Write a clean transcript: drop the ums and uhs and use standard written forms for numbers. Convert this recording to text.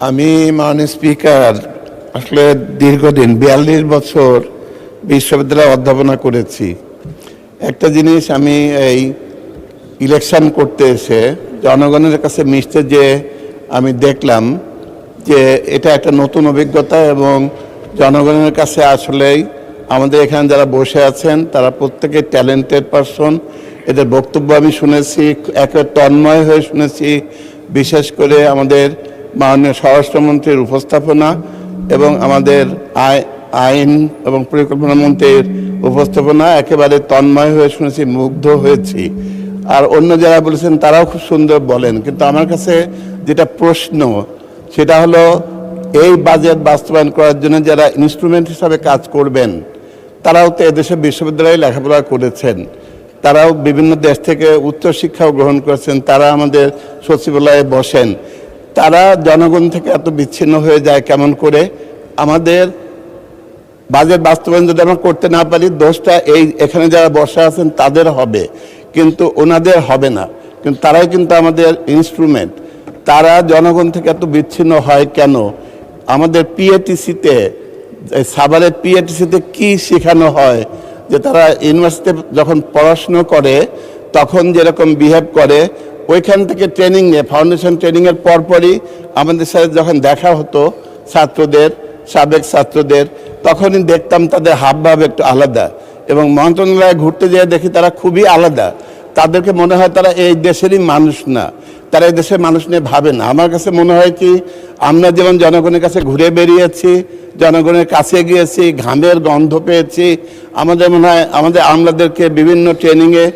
আমি মাননীয় স্পিকার আসলে দীর্ঘদিন ৪২ বছর বিশ্ববিদ্যালয়ে অধ্যাপনা করেছি। একটা জিনিস আমি এই ইলেকশন করতে এসে জনগণের কাছে মিশতে যে আমি দেখলাম যে এটা একটা নতুন অভিজ্ঞতা এবং জনগণের কাছে আসলেই আমাদের এখানে যারা বসে আছেন তারা প্রত্যেকে ট্যালেন্টেড পারসন। এদের বক্তব্য আমি শুনেছি, একেবারে তন্ময় হয়ে শুনেছি। বিশেষ করে আমাদের মাননীয় স্বরাষ্ট্রমন্ত্রীর উপস্থাপনা এবং আমাদের আইন এবং পরিকল্পনা মন্ত্রীর উপস্থাপনা একেবারে তন্ময় হয়ে শুনেছি, মুগ্ধ হয়েছি। আর অন্য যারা বলেছেন তারাও খুব সুন্দর বলেন, কিন্তু আমার কাছে যেটা প্রশ্ন সেটা হলো এই বাজেট বাস্তবায়ন করার জন্য যারা ইনস্ট্রুমেন্ট হিসাবে কাজ করবেন তারাও তো এদেশে বিশ্ববিদ্যালয়ে লেখাপড়া করেছেন, তারাও বিভিন্ন দেশ থেকে উচ্চশিক্ষাও গ্রহণ করেছেন, তারা আমাদের সচিবালয়ে বসেন। তারা জনগণ থেকে এত বিচ্ছিন্ন হয়ে যায় কেমন করে? আমাদের বাজেট বাস্তবায়ন যদি আমরা করতে না পারি, দোষটা এখানে যারা বসে আছেন তাদের হবে, কিন্তু ওনাদের হবে না। কিন্তু তারাই কিন্তু আমাদের ইনস্ট্রুমেন্ট। তারা জনগণ থেকে এত বিচ্ছিন্ন হয় কেন? আমাদের পিএটিসিতে, সাভারের পিএটিসিতে কি শেখানো হয় যে তারা ইউনিভার্সিটিতে যখন পড়াশুনো করে তখন যেরকম বিহেভ করে, ওইখান থেকে ট্রেনিংয়ে, ফাউন্ডেশন ট্রেনিংয়ের পরপরই আমাদের সাথে যখন দেখা হতো ছাত্রদের, সাবেক ছাত্রদের, তখনই দেখতাম তাদের হাবভাব একটু আলাদা। এবং মন্ত্রণালয়ে ঘুরতে যেয়ে দেখি তারা খুবই আলাদা। তাদেরকে মনে হয় তারা এই দেশেরই মানুষ না, তারা এই দেশের মানুষ নিয়ে ভাবে না। আমার কাছে মনে হয় কি, আমরা যেমন জনগণের কাছে ঘুরে বেরিয়েছি, জনগণের কাছে গিয়েছি, ঘামের গন্ধ পেয়েছি, আমাদের মনে হয় আমাদের আমলাদেরকে বিভিন্ন ট্রেনিংয়ে